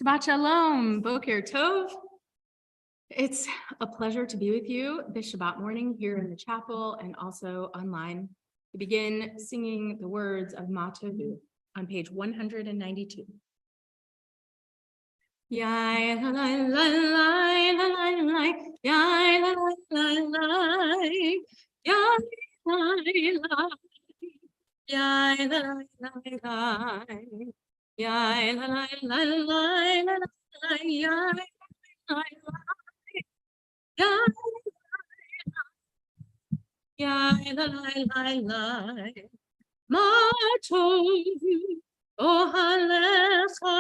Shabbat Shalom, Boker Tov. It's a pleasure to be with you this Shabbat morning here in the chapel and also online to begin singing the words of Ma Tovu on page 192. Yai la la la la la la la, yai la la la la, yai la la, yai la la la, yai la la la la la, yai. Yai la la la, Ma Tovu ohalecha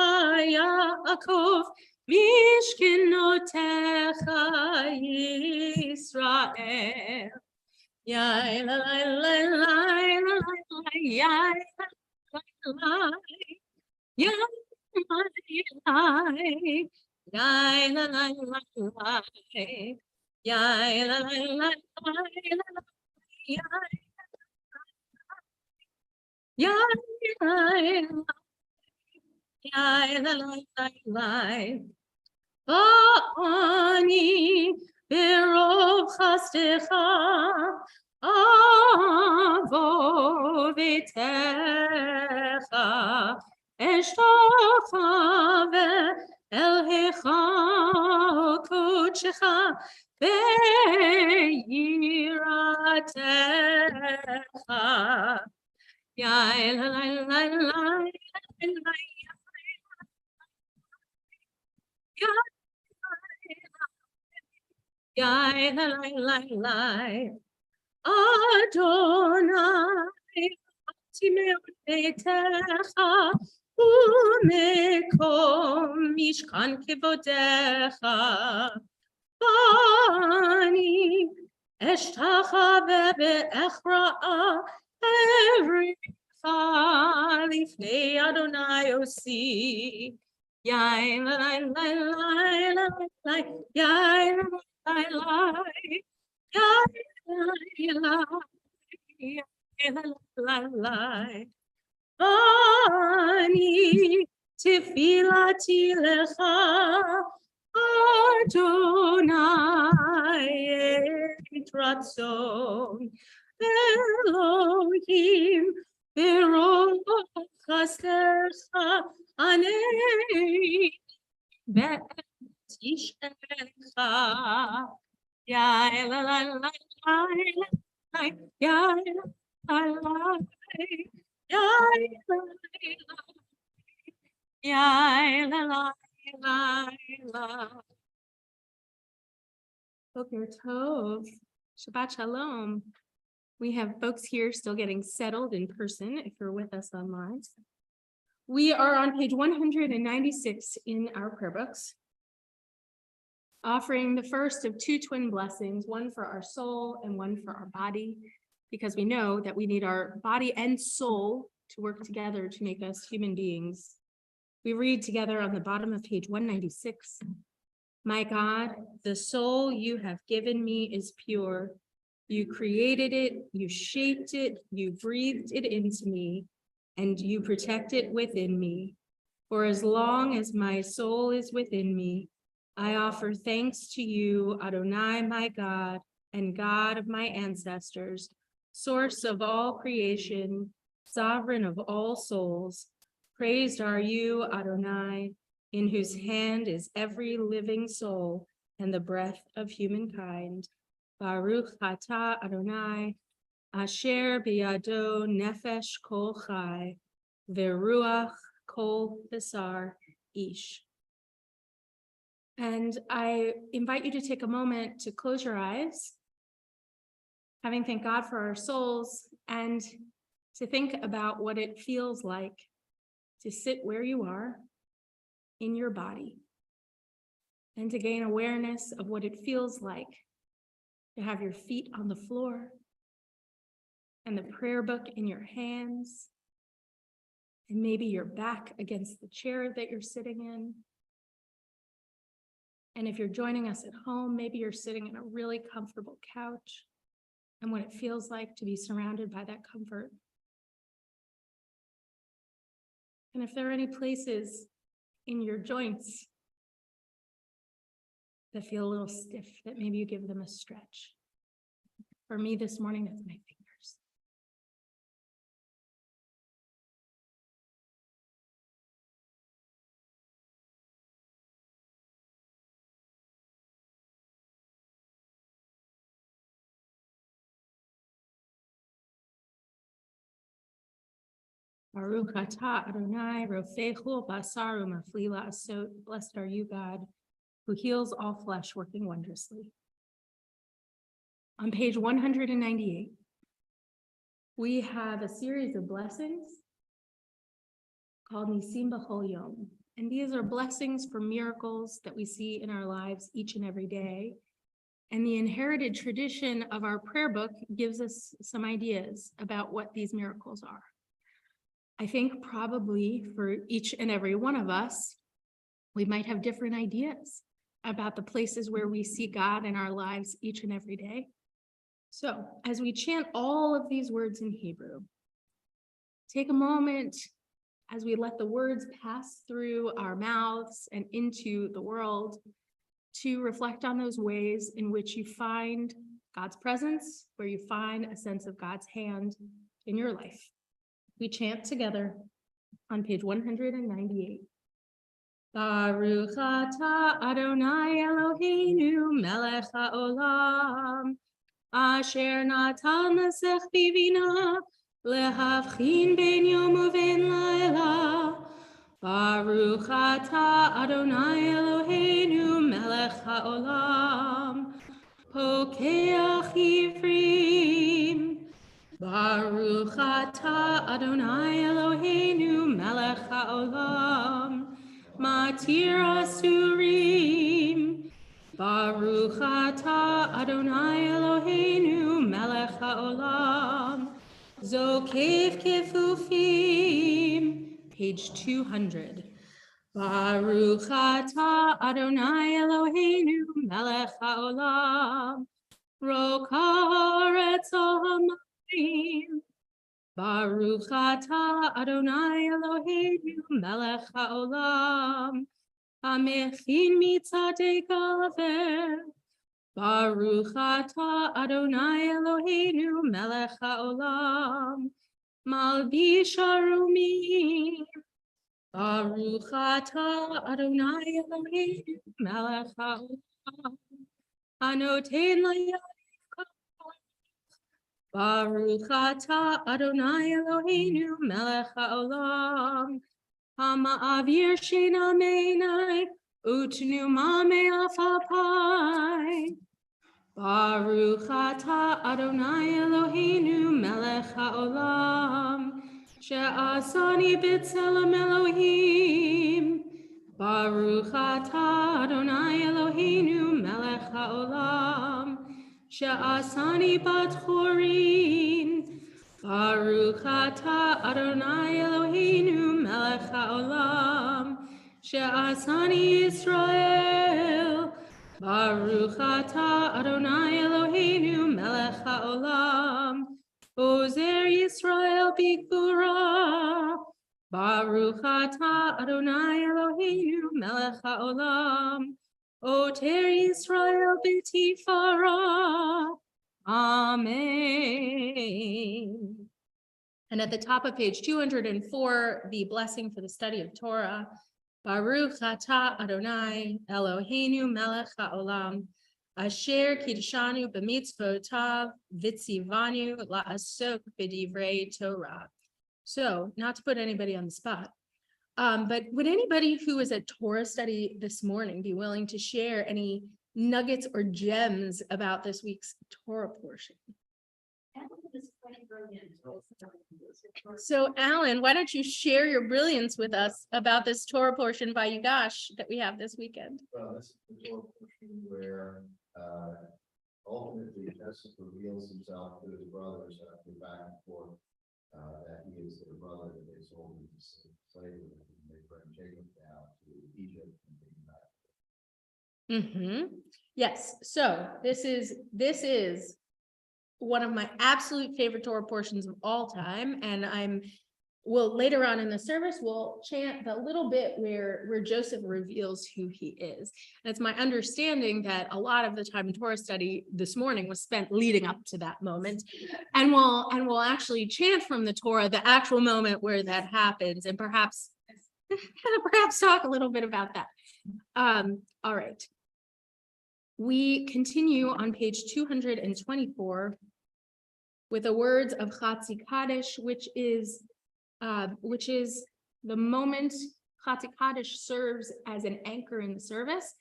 Yaakov mishkenotecha Yisrael. Yai la la la la la la, yai la la la, yai la la, yai la la la, yai la la la la. Ani berov chastecha avo v'techa eshtacha ve'el hecha kodecha ve'yiratecha. Yai la la la la la, yai la la la la, Adonai timeu beitecha umekom mishkan kevodecha bani eshtacha ve'echra'a every lifnei Adonai osi. Yai la la la la la la, yai la la la, yai la la la, ani tefilati lecha Adonai et ratzon Elohim berov chastecha anei ve'tishecha. Yai la la la la la, yai la la la, yai la la, yai la la la. Boker Tov, Shabbat Shalom. We have folks here still getting settled in person if you're with us online. We are on page 196 in our prayer books, offering the first of two twin blessings, one for our soul and one for our body, because we know that we need our body and soul to work together to make us human beings. We read together on the bottom of page 196, "My God, the soul you have given me is pure. You created it, you shaped it, you breathed it into me, and you protect it within me. For as long as my soul is within me, I offer thanks to you, Adonai, my God, and God of my ancestors, source of all creation, sovereign of all souls. Praised are you, Adonai, in whose hand is every living soul and the breath of humankind. Baruch atah Adonai, asher biyado nefesh kol chai, veruach kol besar ish." And I invite you to take a moment to close your eyes, having thanked God for our souls, and to think about what it feels like to sit where you are in your body, and to gain awareness of what it feels like to have your feet on the floor and the prayer book in your hands, and maybe your back against the chair that you're sitting in. And if you're joining us at home, maybe you're sitting in a really comfortable couch, and what it feels like to be surrounded by that comfort. And if there are any places in your joints that feel a little stiff, that maybe you give them a stretch. For me this morning, that's my fingers. Baruch atah Adonai rofechu basar umaflila asot. Blessed are you, God, who heals all flesh, working wondrously. On page 198, we have a series of blessings called Nisim B'chol Yom. And these are blessings for miracles that we see in our lives each and every day. And the inherited tradition of our prayer book gives us some ideas about what these miracles are. I think probably for each and every one of us, we might have different ideas about the places where we see God in our lives each and every day. So as we chant all of these words in Hebrew, take a moment as we let the words pass through our mouths and into the world to reflect on those ways in which you find God's presence, where you find a sense of God's hand in your life. We chant together on page 198. Baruch atah Adonai Eloheinu melech haolam, asher natan lesech bivina, lehavchin ben yom uven laila. Baruch atah Adonai Eloheinu melech haolam, pokeach ivrim. Baruch atah Adonai Eloheinu melech haolam, matir asurim. Baruch atah Adonai Eloheinu melech haolam, zokef kefufim. Page 200. Baruch atah Adonai Eloheinu melech haolam, rokaretz hamayim. Baruch atah Adonai Eloheinu melech haolam, hamechin mitzadei gaver. Baruch atah Adonai Eloheinu melech haolam, malbish harumim. Baruch atah Adonai Eloheinu melech haolam, hanoten layavka. Baruch atah Adonai Eloheinu melech haolam, hama'avir sheina meinai utnuma me'af hapai. Baruch atah Adonai Eloheinu melech haolam, she'asani b'tzelem Elohim. Baruch atah Adonai Eloheinu melech haolam, she'asani bat chorin. Baruch atah Adonai Eloheinu melech haolam, she'asani Yisrael. Baruch atah Adonai Eloheinu melech haolam, ozer Yisrael b'gvura. Baruch atah Adonai Eloheinu melech haolam, oter Yisrael b'tifara. Amen. And at the top of page 204, the blessing for the study of Torah. Baruch atah Adonai Eloheinu melech haolam, asher kiddushanu b'mitzvotav v'tzivanu la'asok b'divrei Torah. So, not to put anybody on the spot, but would anybody who was at Torah study this morning be willing to share any nuggets or gems about this week's Torah portion? So, Alan, why don't you share your brilliance with us about this Torah portion by Yugash that we have this weekend? Well, this is the Torah portion where ultimately Joseph reveals himself to his brothers after back and forth that he is their brother that they sold into slavery, and they bring Jacob down to Egypt and bring him back. Yes. So this is one of my absolute favorite Torah portions of all time, and I'm we'll later on in the service, we'll chant the little bit where Joseph reveals who he is. And it's my understanding that a lot of the time in Torah study this morning was spent leading up to that moment. And we'll actually chant from the Torah the actual moment where that happens, and perhaps talk a little bit about that. All right. We continue on page 224 with the words of Chatzi Kaddish, which is the moment Chatzi Kaddish serves as an anchor in the service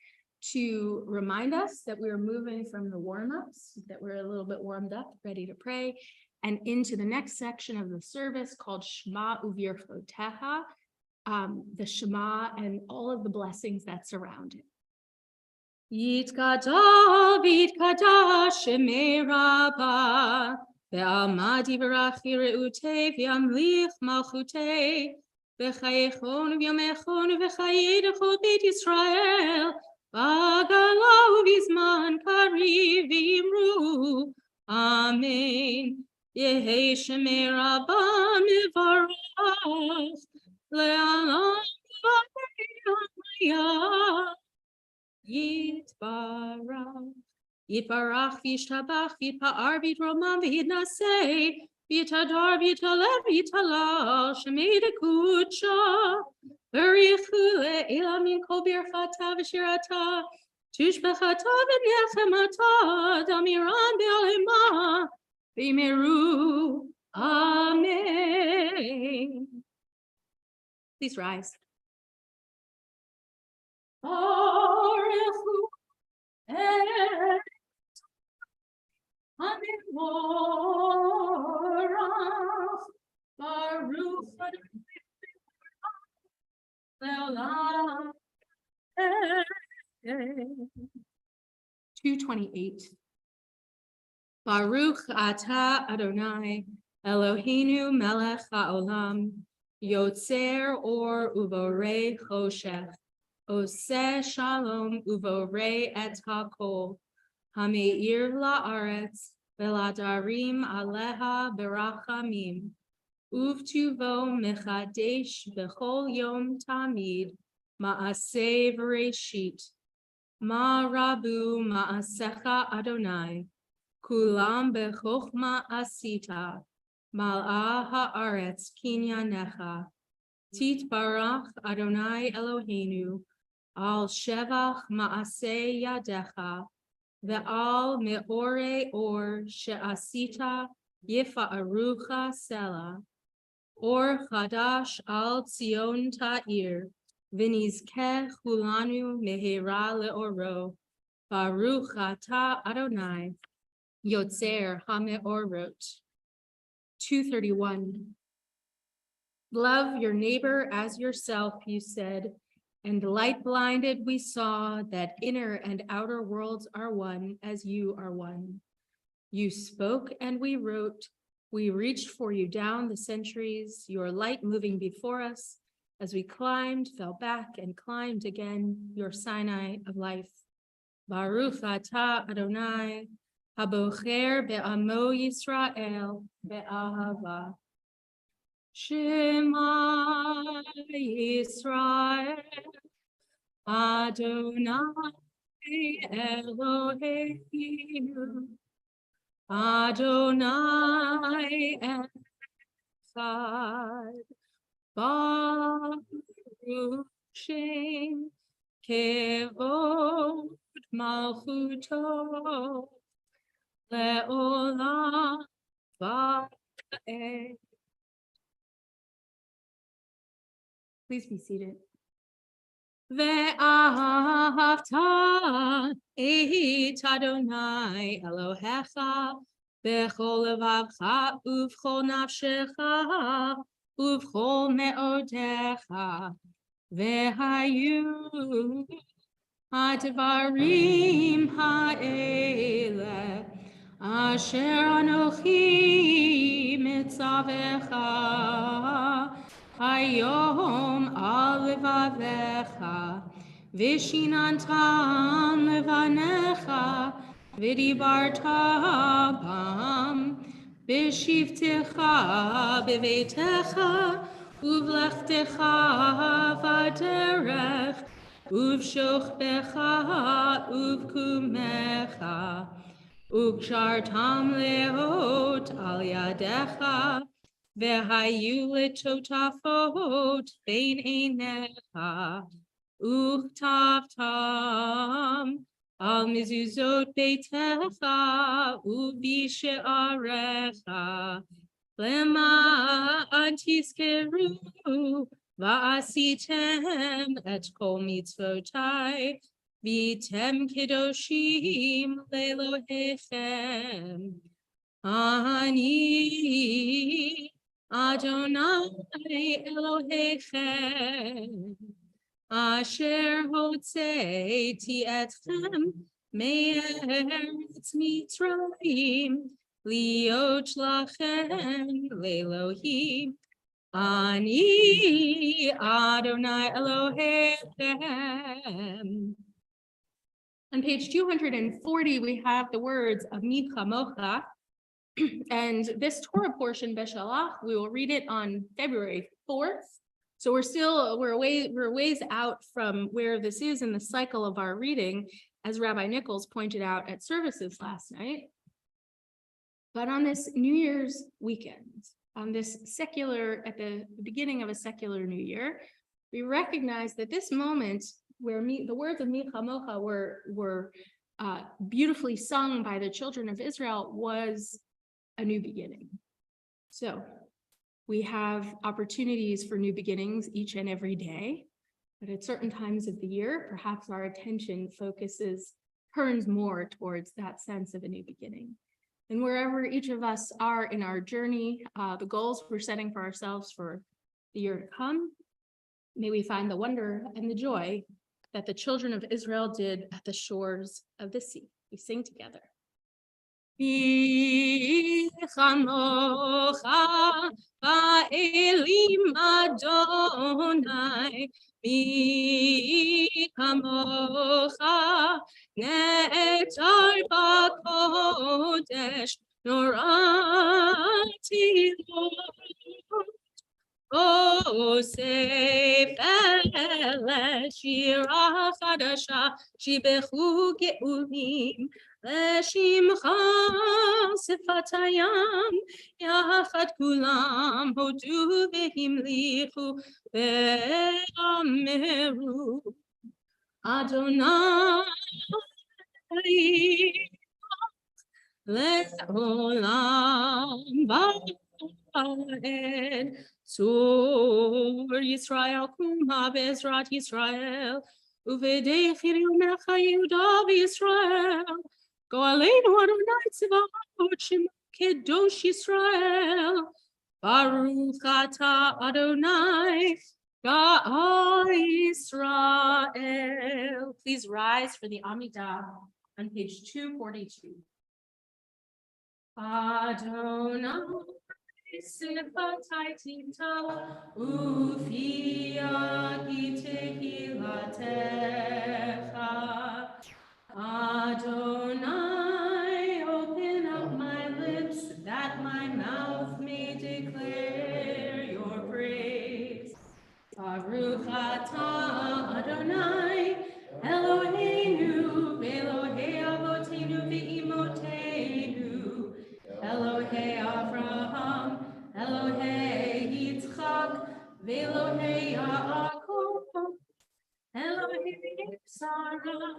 to remind us that we're moving from the warm-ups, that we're a little bit warmed up, ready to pray, and into the next section of the service called Shema Uvirchoteha, the Shema and all of the blessings that surround it. Yitkada v'yitkada shemei Rabbah, ve'amad yivarach yireutei v'yamlich malchutei, v'chayechon v'yamechon v'chayedecho beit Yisrael, v'agalau v'zman kariv v'yimru, Amen. Yehei shemei Rabbah mivarach, le'alam v'ayah. Yitbarach, Yitbarach, Vishtabach, Yitpa'ar, Vitromam, Vidnaseh, Vitadar, Vitalev, Vitalal, Shemei Kucha, Verichu, Elam Yinko Birchata, Vishirata, Tushbechata, V'nechemata, Damiran Be'alema, V'meru, Amen. Please rise. Baruch 228. Baruch atah Adonai Eloheinu melech haolam yotzer or uvorei choshech oseh shalom uvorei et hakol hameir la'aretz veladarim aleha berachamim uvtuvo mechadesh bechol yom tamid ma'aseh v'reshit ma rabu ma'asecha Adonai kulam bechokma asita mal'a ha'aretz kinyanecha titbarach Adonai Eloheinu al shevach ma'aseh yadecha ve'al me'ore or she'asita yifa'arucha sela or chadash al tzion ta'ir v'nizkeh chulanu mehera le'oro baruch atah Adonai Yotzer HaMeorot. 231. Love your neighbor as yourself, you said, and light blinded we saw that inner and outer worlds are one as you are one. You spoke and we wrote, we reached for you down the centuries, your light moving before us as we climbed, fell back and climbed again, your Sinai of life. Baruch atah Adonai Habocher be'amo Yisrael be'ahava. Shema Yisrael Adonai Eloheinu Adonai Echad Baruch Shem Kevod Malchuto Le'olam va'ed. Please be seated. Ve'ahavta et Adonai Elohecha b'chol levavcha uv'chol nafshecha uv'chol me'odecha ve'hayu advarim ha'eleh asher anochi mitzavecha hayom al levavecha vishinantam levanecha v'dibarta bam v'shivtecha b'veitecha Uvlechtecha v'derech, uvshochbecha uvkumecha, ugshartam leot al yadecha, vehayu letotafot bein einecha, uchtavtam al mizuzot beitecha, uvishearecha, lema antiskeru va'asitem et kol mitzvotai vitem kedoshim lelohechem. Ani Adonai Elohechem asher hotzeiti etchem me'eretz Mitzrayim liot lachem le'Elohim. Ani Adonai Elohechem. On page 240, we have the words of Mi Chamocha. And this Torah portion, Beshalach, we will read it on February 4th. So we're ways out from where this is in the cycle of our reading, as Rabbi Nichols pointed out at services last night. But on this New Year's weekend, on this at the beginning of a secular New Year, we recognize that this moment where the words of Mi Chamocha were beautifully sung by the children of Israel was a new beginning. So we have opportunities for new beginnings each and every day, but at certain times of the year, perhaps our attention turns more towards that sense of a new beginning. And wherever each of us are in our journey, the goals we're setting for ourselves for the year to come, may we find the wonder and the joy that the children of Israel did at the shores of the sea. We sing together. Mi chamocha ba'elim Adonai, mi chamocha ne'etar b'kodesh, norati lo. Osef ele shira chadasha, shibechu geulim, Shimcha sifatayam yachad kulam hodu vehimlichu ve'ameru Adonai le'olam va'ed Sur Yisrael kumha be'ezrat Yisrael uvedei chiriu mecha Yehuda v'Yisrael Go aleinu Adonai tziva'ot shema kedosh Yisrael. Baruch atah Adonai Ga'al Yisrael. Please rise for the Amidah on page 242. Adonai sifatai tita ufia kitehilatecha. Adonai, open up my lips that my mouth may declare your praise. Baruch atah Adonai, Eloheinu, Elohei Avotenu ve'imotenu, Elohei Avraham, Elohei Yitzchak, ve'Elohei Yaakov. Elohei Sarah,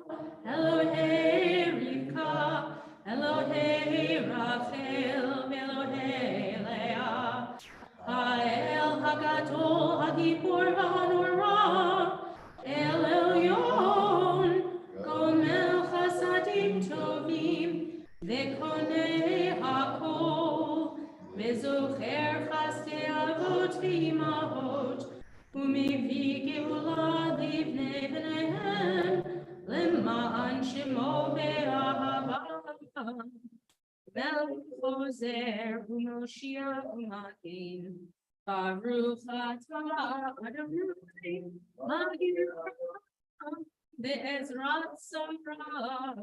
Elohei Rivka, Elohei Rachel, Elohei Leah, Ha'el Hagadol, Hagibor HaNorah, El Elyon, Gomel Chasadim Tovim, Ve'konei Hakol, Ve'zocher Chasdei Avot Ve'imahot, Umevi Geula Livnei B'neihem, Lema'an Shemo Ve'ahava, Melech Ozer U'Moshiach U'Magen, Baruch atah Adonai, Magir Be'ezrat Sarah,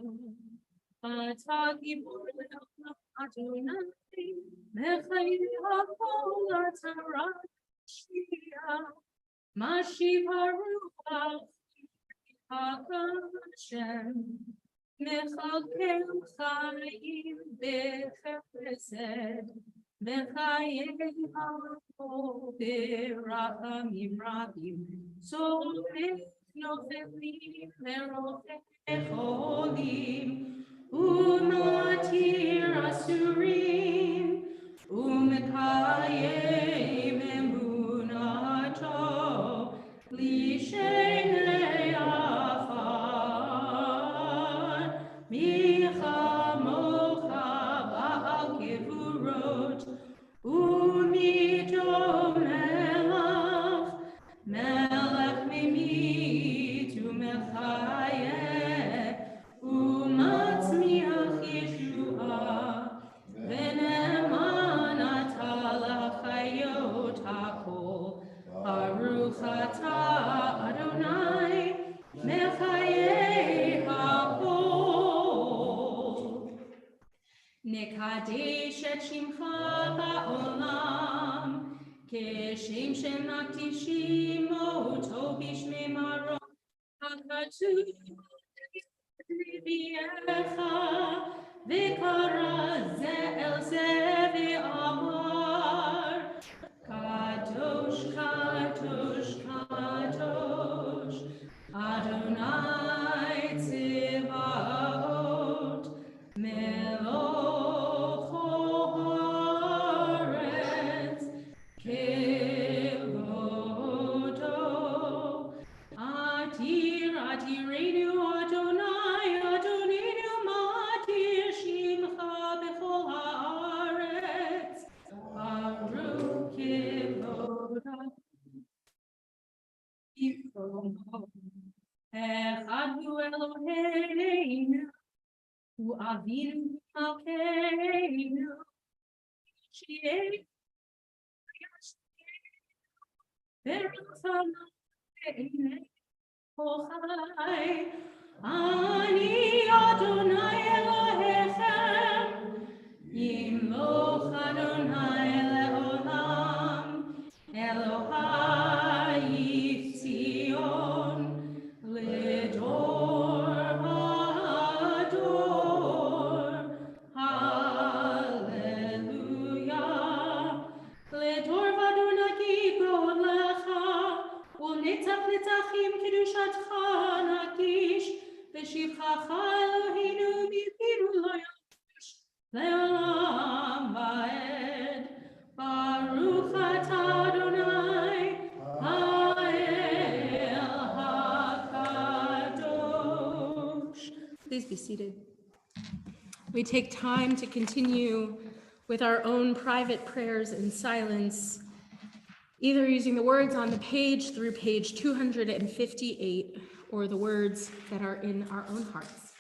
Atah Gibor Adonai, Mechayil HaKol Atah Shia. Mashivaruach Hashem Mechalkel Chaim Bechesed Bechayei Ha'ol Berachamim Rabim Sorech Nochelim Verofech Cholim Umatir Asurim Umekayem Emunato Lishen Le'afar Michamocha Ba'al Kevurot Umito Melach Melech Mimit Umechayeh Umatzmiach Yeshua V'ne'eman ata l'chayot hakol Baruch atah Adonai mechayei hakol Nekadesh et shimcha ba'olam Keshem shemakdishim oto b'shmei marot hakatuv V'yecha v'kara ze el ze v'amar Kadosh, Kadosh, Kadosh Adonai Tzevaot Melech haaretz Kevodo Atir, Atirenu Adonai, Adonenu Matir Shimcha B'chol haaretz Baruch Kevodo Echad hu Eloheinu Hu Avinu Malkeinu Shi'ei Berachamainu Ochai Ani Adonai Elohechem Yimloch Adonai le'olam Elohai Tzion Ledor Hador Hallelujah Ledor Vadunaki God Lecha U'netzach netzachim kedushatcha nakish V'shivchacha Eloheinu b'piru lo yavush Le'olam va'ed Baruch atah Adonai Ha'el HaKadosh. Please be seated. We take time to continue with our own private prayers in silence, either using the words on the page through page 258 or the words that are in our own hearts.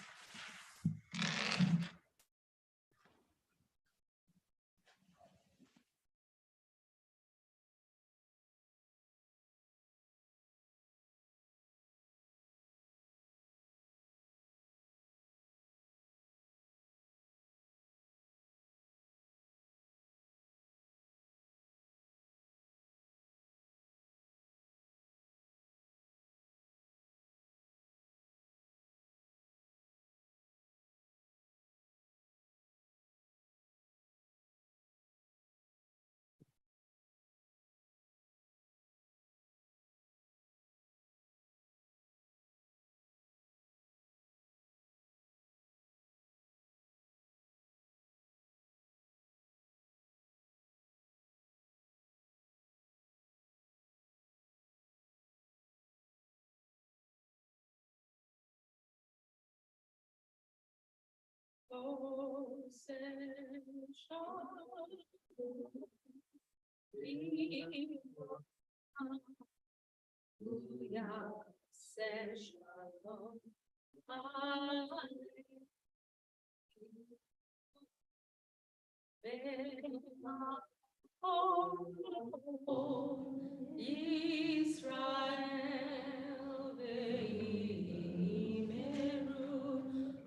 Israel ve'imeru,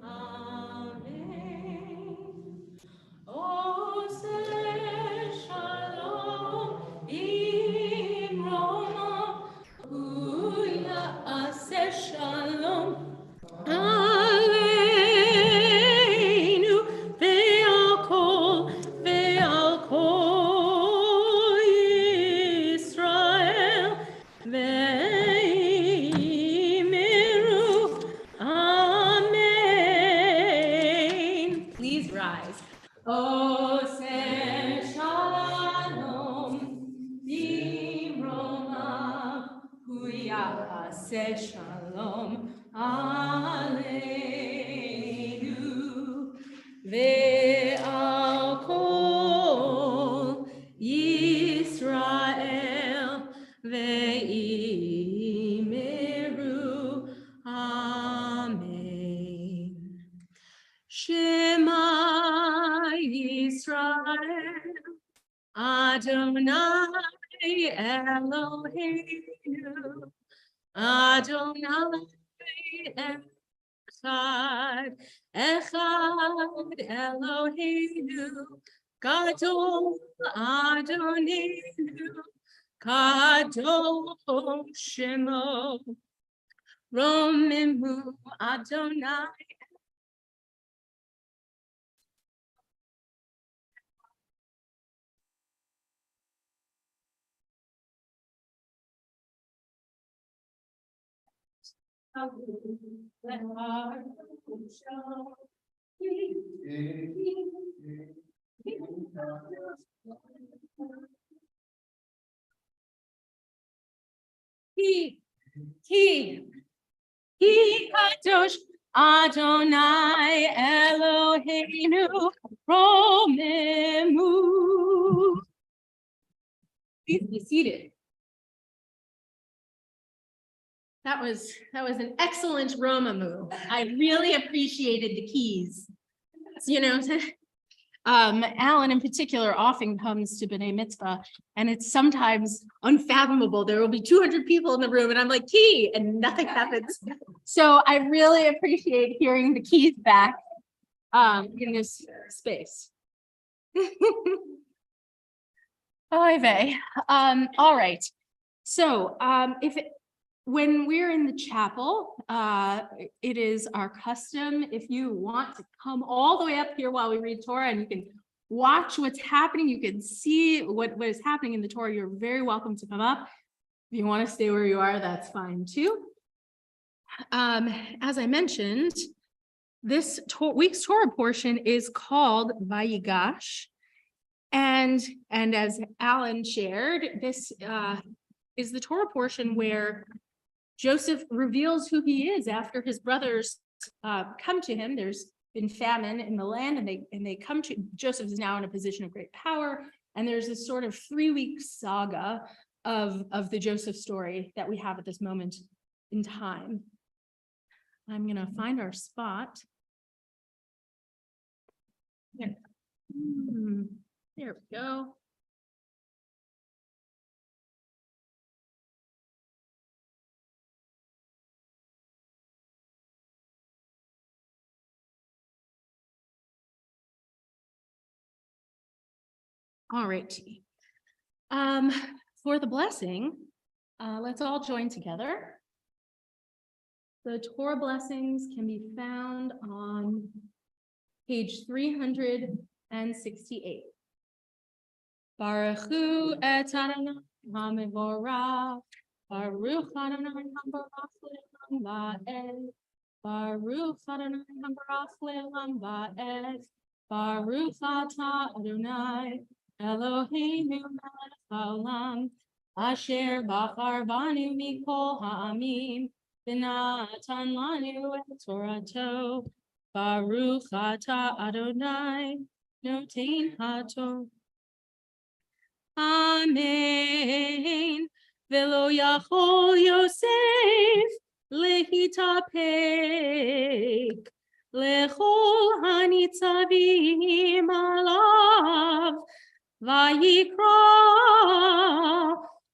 Amen. Ose shalom imrom Ose shalom, Bimroma, Huyase shalom, Aleinu, Ve'al kol Yisrael, Ve'imeru, Amen. Shema Yisrael, Adonai Eloheinu, Adonai Echad, Echad Eloheinu, Gadol Adonenu, Gadol Shemo, Romemu Adonai. He kadosh Adonai Eloheinu Romemu. Please be seated. That was an excellent Romemu. I really appreciated the keys. You know, Alan in particular often comes to B'nai Mitzvah, and it's sometimes unfathomable. There will be 200 people in the room, and I'm like, key, and nothing happens. So I really appreciate hearing the keys back in this space. All right. So when we're in the chapel, it is our custom, if you want to come all the way up here while we read Torah and you can watch what's happening, you can see what is happening in the Torah, you're very welcome to come up. If you want to stay where you are, that's fine too. As I mentioned, this week's Torah portion is called Vayigash. And as Alan shared, this is the Torah portion where Joseph reveals who he is after his brothers come to him. There's been famine in the land, and they come to Joseph is now in a position of great power. And there's this sort of 3-week saga of the Joseph story that we have at this moment in time. I'm gonna find our spot. There we go. All right. For the blessing, let's all join together. The Torah blessings can be found on page 368. Baruch hu et Adonai HaMevorach, Baruch Adonai HaBarach Le'olam Va'ed, Baruch Adonai HaBarach Le'olam Va'ed, Baruch Atah Adonai Eloheinu melech haolam, asher bachar banu mikol ha'amim, v'natan lanu et Torato, Baruch Atah Adonai noten haTorah. Amen. Velo yachol Yosef lehitapek lechol hanitzavim alav vayikra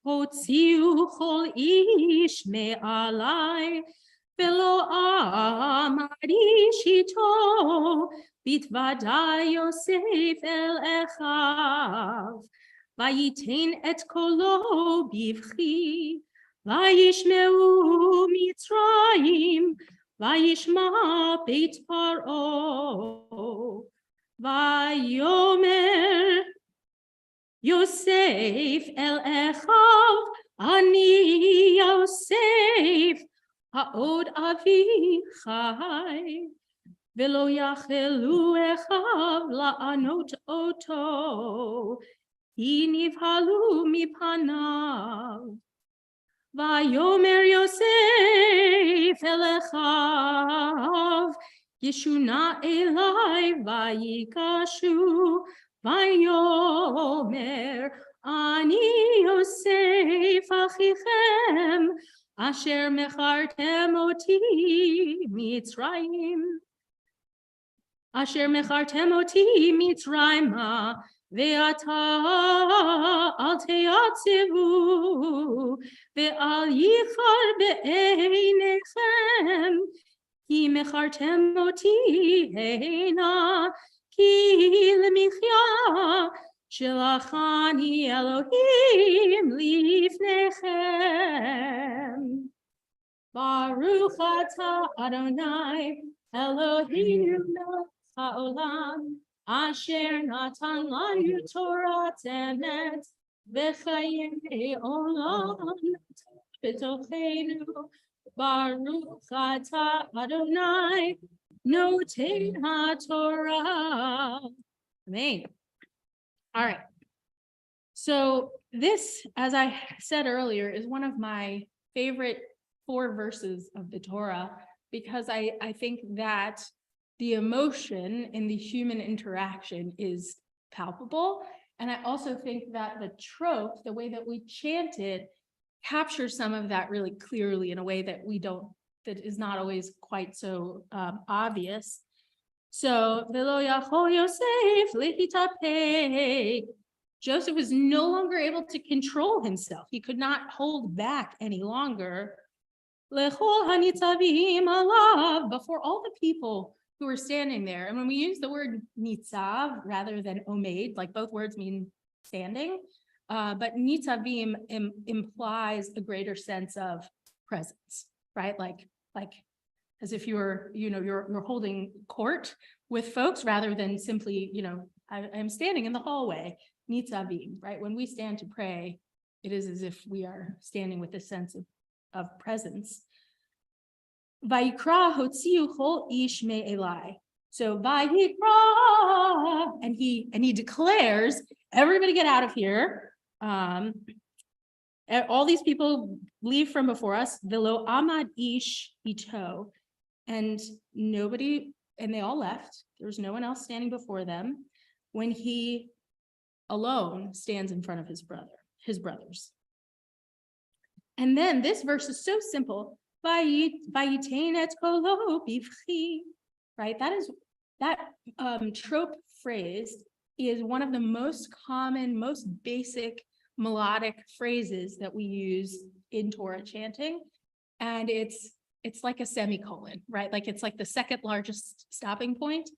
hotziu chol ish me'alai velo amari shito bitvada Yosef el echav Vayitain et kolo bivchi, vayishmeu Mitzrayim, vayishma beit Paro, vayomer Yosef el echav, ani Yosef, ha'od avichai, Velo yachelu echav la'anot oto, ki nivhalu mipanav. Vayomer Yosef el echav, Yeshuna elai vayikashu, Vayomer ani Yosef achichem, asher mechartem oti Mitzrayim. Asher mechartem oti Mitzrayma, ve'ata al te'atzivu, ve'al yichar be'einechem, ki mechartem oti heina, ki lemichya, shelachani Elohim lifnechem. Baruch atah Adonai, Eloheinu melech haolam, asher natan lanu Torah emet, v'chayei olam b'tochenu. Baruch atah Adonai, noten haTorah. Amen. All right. So this, as I said earlier, is one of my favorite 4 verses of the Torah, because I think that the emotion in the human interaction is palpable. And I also think that the trope, the way that we chant it, captures some of that really clearly in a way that that is not always quite so obvious. So, Velo yachol Yosef lehitapei. Joseph was no longer able to control himself. He could not hold back any longer. Lechol hanitzavim alav, before all the people who were standing there. And when we use the word nitzav rather than omed, like both words mean standing, but nitzavim implies a greater sense of presence, right? Like as if you're holding court with folks rather than simply, I'm standing in the hallway. Nitzavim, right? When we stand to pray, it is as if we are standing with a sense of presence. Vayikra hotziu chol ish me'elai. So vayikra, and he declares, everybody get out of here. All these people leave from before us. Velo amad ish ito, and they all left. There was no one else standing before them when he alone stands in front of his brothers. And then this verse is so simple. Vayitain et kolo bivchi, right? That trope phrase is one of the most common, most basic melodic phrases that we use in Torah chanting. And it's like a semicolon, right? Like it's like the second largest stopping point.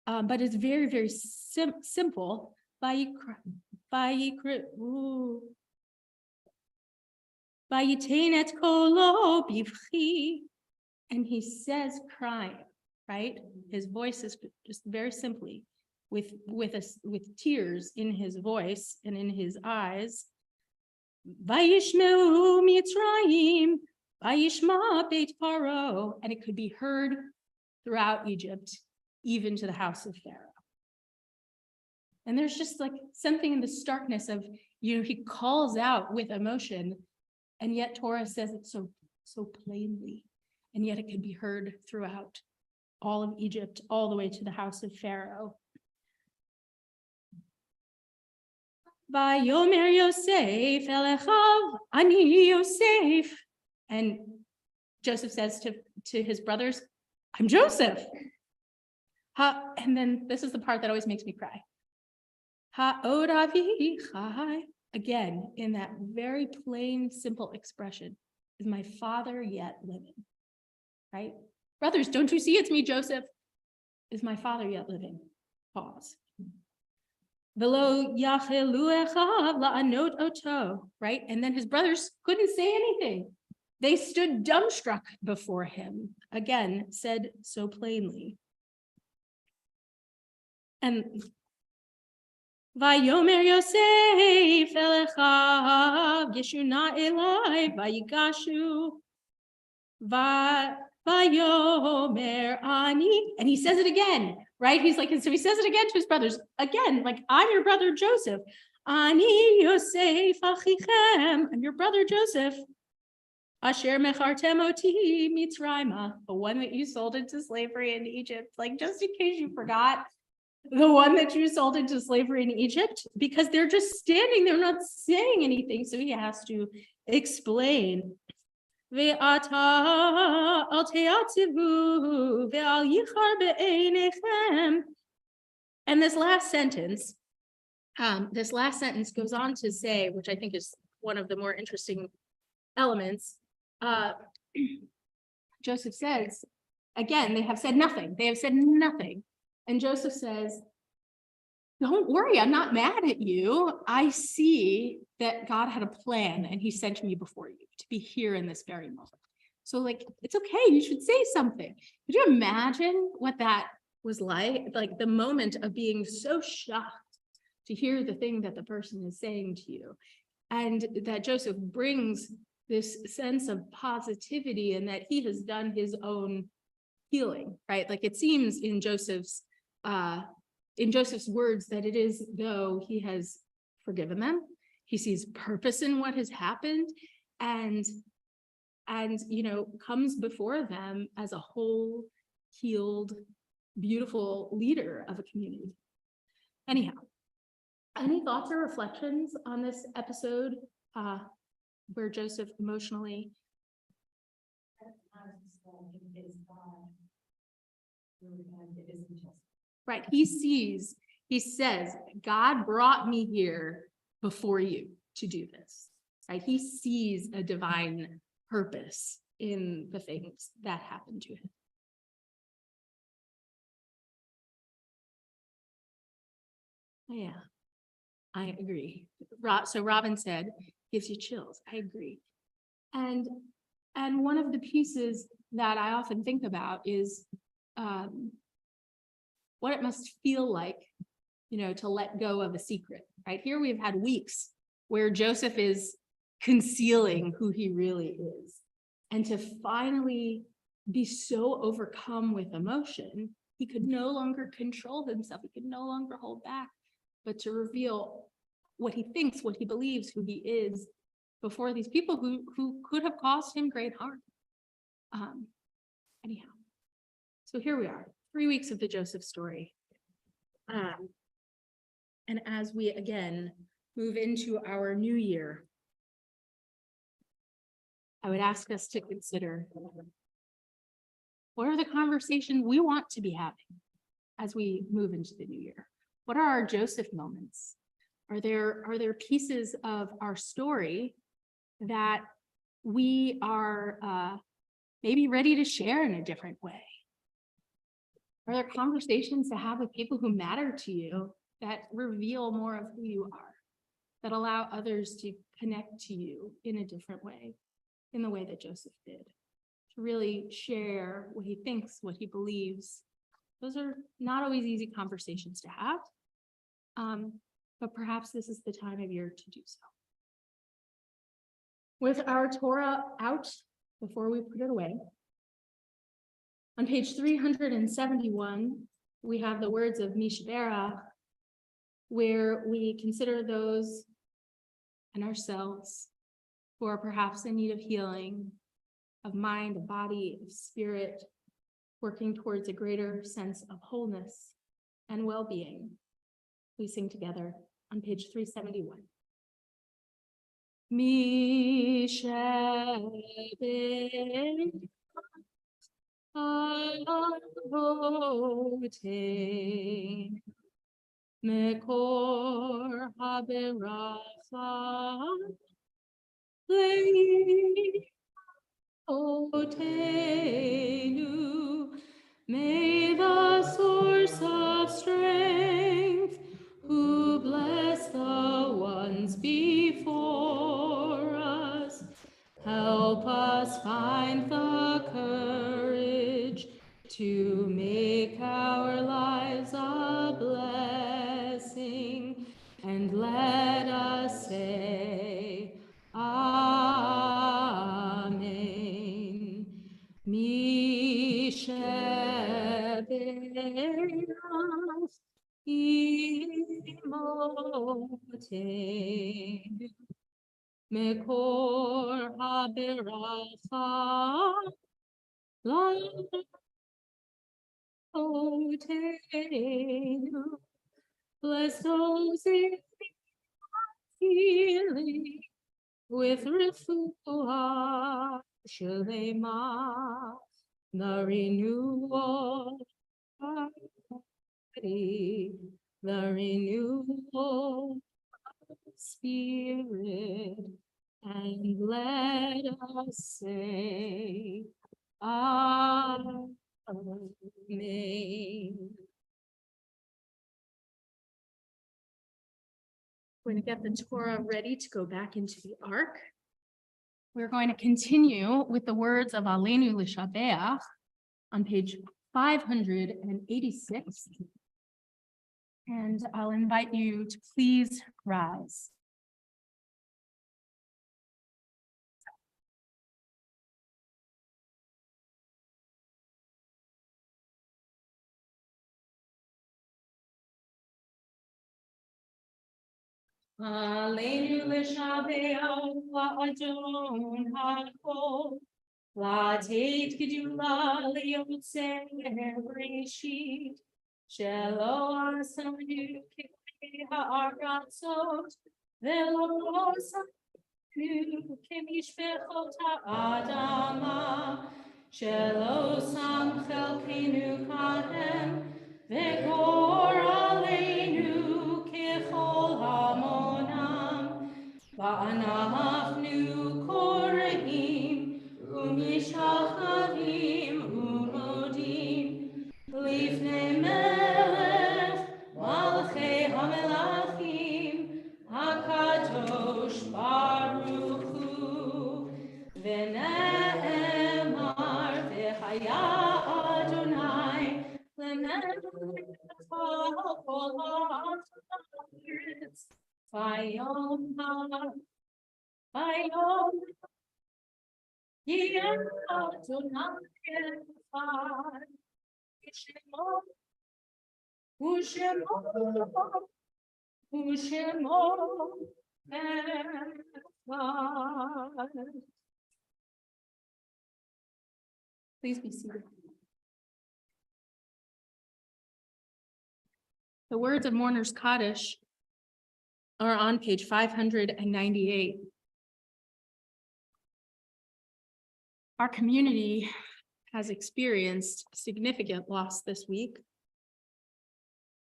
But it's very, very simple. Vayitain et kolo bivchi, and he says crying, right? His voice is just very simply with tears in his voice and in his eyes. Vayishmeu Mitzrayim, vayishma Beit Paro, and it could be heard throughout Egypt, even to the house of Pharaoh. And there's just like something in the starkness of, he calls out with emotion, and yet Torah says it so plainly, and yet it can be heard throughout all of Egypt, all the way to the house of Pharaoh. Vayomer Yosef el echav, ani Yosef. And Joseph says to his brothers, I'm Joseph. And then this is the part that always makes me cry. Ha'od avi chai. Again, in that very plain, simple expression, is my father yet living? Right? Brothers, don't you see it's me, Joseph? Is my father yet living? Pause. Velo yachelu echav la'anot oto. Right? And then his brothers couldn't say anything. They stood dumbstruck before him. Again, said so plainly. And Vayomer Yosef el echav, Yeshuna elai, vayigashu. Vayomer ani, and he says it again, right? He's like, and so he says it again to his brothers, again, like, I'm your brother Joseph. Ani Yosef achichem, I'm your brother Joseph. Asher mechartem oti mitzrayma, the one that you sold into slavery in Egypt. Like, just in case you forgot, the one that you sold into slavery in Egypt, because they're just standing there not saying anything. So he has to explain. Ve'ata al te'atzivu ve'al yichar be'einechem. And this last sentence goes on to say, which I think is one of the more interesting elements. Joseph says, again, they have said nothing. They have said nothing. And Joseph says, don't worry, I'm not mad at you. I see that God had a plan and he sent me before you to be here in this very moment. So like, it's okay, you should say something. Could you imagine what that was like? Like the moment of being so shocked to hear the thing that the person is saying to you. And that Joseph brings this sense of positivity and that he has done his own healing, right? Like it seems in Joseph's words that it is though he has forgiven them. He sees purpose in what has happened and comes before them as a whole, healed, beautiful leader of a community. Anyhow, any thoughts or reflections on this episode where Joseph emotionally right, he says, God brought me here before you to do this, right? He sees a divine purpose in the things that happened to him. Yeah, I agree. So Robin said, gives you chills. I agree. And one of the pieces that I often think about is what it must feel like, to let go of a secret, right? Here we've had weeks where Joseph is concealing who he really is. And to finally be so overcome with emotion, he could no longer control himself. He could no longer hold back, but to reveal what he thinks, what he believes, who he is before these people who could have caused him great harm. Anyhow, so here we are, 3 weeks of the Joseph story. And as we again move into our new year, I would ask us to consider, what are the conversations we want to be having as we move into the new year? What are our Joseph moments? Are there pieces of our story that we are maybe ready to share in a different way? Are there conversations to have with people who matter to you that reveal more of who you are, that allow others to connect to you in a different way, in the way that Joseph did, to really share what he thinks, what he believes? Those are not always easy conversations to have, but perhaps this is the time of year to do so. With our Torah out before we put it away, on page 371, we have the words of Mishberach, where we consider those and ourselves who are perhaps in need of healing, of mind, of body, of spirit, working towards a greater sense of wholeness and well-being. We sing together on page 371. Mishabed Avotein Mekor Haberacha Leotenu. May the source of strength, who bless the ones before us, help us find the courage to make our lives a blessing, and let us say, Amen. אבותינו, מקור הברכה, לאבותינו. Bless those in healing with refuah shalema, the renewal of body, the renewal of spirit, and let us say, Amen. We're going to get the Torah ready to go back into the ark. We're going to continue with the words of Aleinu L'Shabeach on page 586. And I'll invite you to please rise. Aleinu L'Shabeach La'adon HaKol, La'ateit Gedula L'Yotzei Bereshit, Shelo Asanu K'kei Ha'aratzot, Ve'lo Asanu K'mishpechot Ha'adama, Shelo Sam Chelkeinu Kahem, Ve'gor Aleinu K'chol Hamonam, Va'anachnu Koreim, Umishachavim Umodim, Lifnei Melech, Malchei HaMelachim, HaKadosh Baruch Hu, V'ne'emar V'chaya Adonai, L'melech Kol ha'aretz, Vayom Yeh Adonai Echad, U'shemo Echad. Please be seated. The words of Mourner's Kaddish are on page 598. Our community has experienced significant loss this week.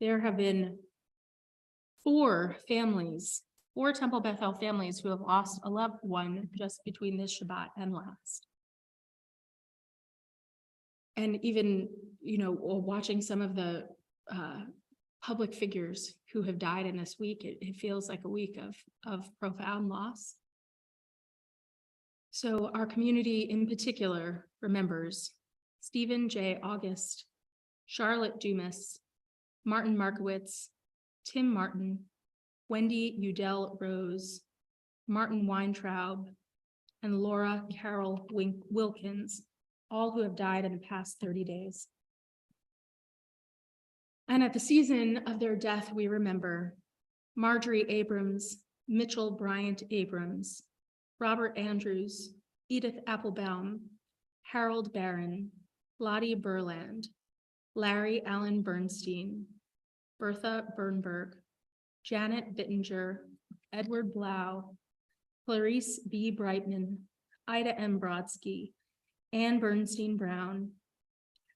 There have been four Temple Bethel families who have lost a loved one just between this Shabbat and last. And even, watching some of the public figures who have died in this week, it feels like a week of profound loss. So our community in particular remembers Stephen J. August, Charlotte Dumas, Martin Markowitz, Tim Martin, Wendy Udell Rose, Martin Weintraub, and Laura Carol Wilkins, all who have died in the past 30 days. And at the season of their death, we remember Marjorie Abrams, Mitchell Bryant Abrams, Robert Andrews, Edith Applebaum, Harold Barron, Lottie Burland, Larry Allen Bernstein, Bertha Bernberg, Janet Bittinger, Edward Blau, Clarice B. Brightman, Ida M. Brodsky, Ann Bernstein Brown,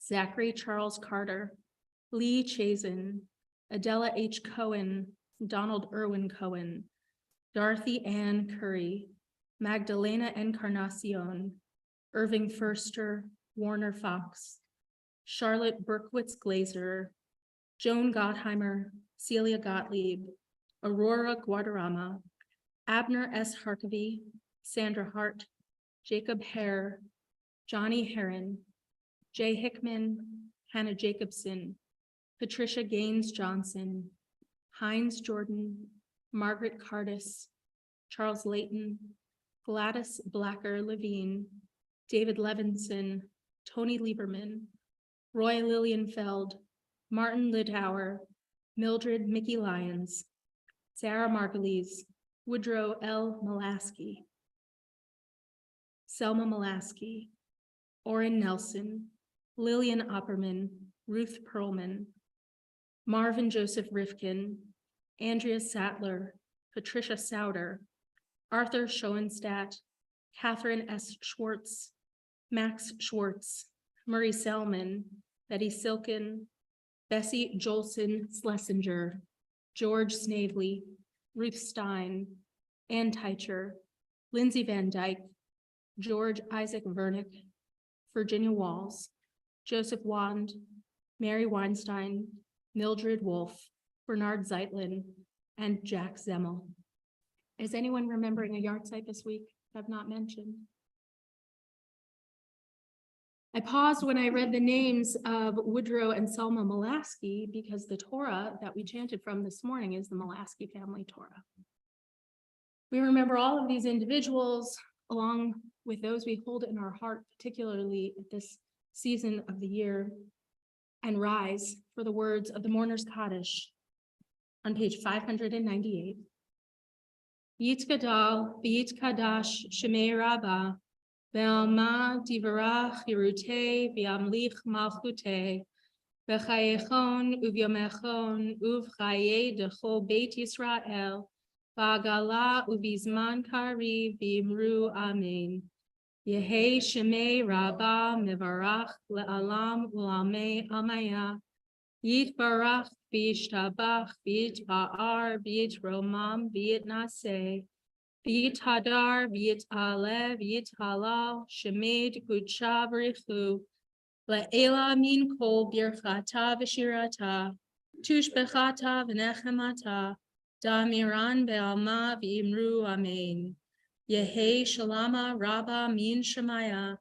Zachary Charles Carter, Lee Chazen, Adela H. Cohen, Donald Irwin Cohen, Dorothy Ann Curry, Magdalena Encarnacion, Irving Furster, Warner Fox, Charlotte Berkowitz Glazer, Joan Gottheimer, Celia Gottlieb, Aurora Guadarrama, Abner S. Harkavy, Sandra Hart, Jacob Hare, Johnny Heron, Jay Hickman, Hannah Jacobson, Patricia Gaines Johnson, Heinz Jordan, Margaret Cardis, Charles Layton, Gladys Blacker Levine, David Levinson, Tony Lieberman, Roy Lilienfeld, Martin Lidhauer, Mildred Mickey Lyons, Sarah Margulies, Woodrow L. Molaski, Selma Molaski, Orrin Nelson, Lillian Opperman, Ruth Perlman, Marvin Joseph Rifkin, Andrea Sattler, Patricia Souter, Arthur Schoenstatt, Catherine S. Schwartz, Max Schwartz, Murray Selman, Betty Silken, Bessie Jolson Schlesinger, George Snavely, Ruth Stein, Ann Teicher, Lindsay Van Dyke, George Isaac Vernick, Virginia Walls, Joseph Wand, Mary Weinstein, Mildred Wolf, Bernard Zeitlin, and Jack Zemmel. Is anyone remembering a yard site this week I've not mentioned? I paused when I read the names of Woodrow and Selma Molaski because the Torah that we chanted from this morning is the Molaski family Torah. We remember all of these individuals along with those we hold in our heart, particularly at this season of the year, and rise for the words of the Mourner's Kaddish on page 598. Yitkadal v'yitkadash shemei Rabbah ve'alma divarach yirutei v'yamlich malchutei v'chayechon uvyomechon uvchaye dechol Beit Yisrael v'agala uvizman kari v'imru amen. Yehei shemei Rabbah mevarach le'alam u'lamei amaya Yitbarach v'yishtabach v'yitba'ar v'yitromam v'yitnaseh v'yithadar v'yit'aleh v'yithalal shemed kudsha v'richu le'ela min kol birchata v'shirata tushbechata v'nechemata damiran be'alma v'imru amen. Yehei shalama rabba min shemaya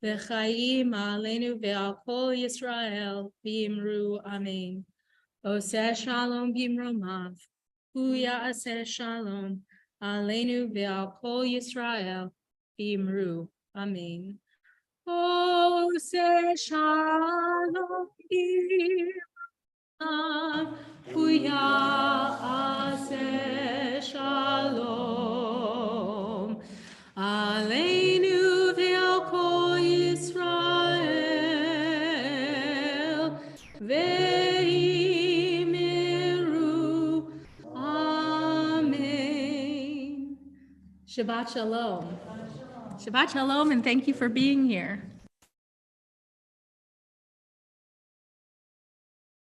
v'chayim aleinu ve'al kol Yisrael v'imru amen. Oseh shalom b'imromav, hu ya'aseh shalom aleinu ve'al kol Yisrael v'imru amen. Oseh shalom b'imromav, hu ya'aseh shalom aleinu ve'al kol Yisrael ve'imru amen. Shabbat shalom. Shabbat shalom, and thank you for being here.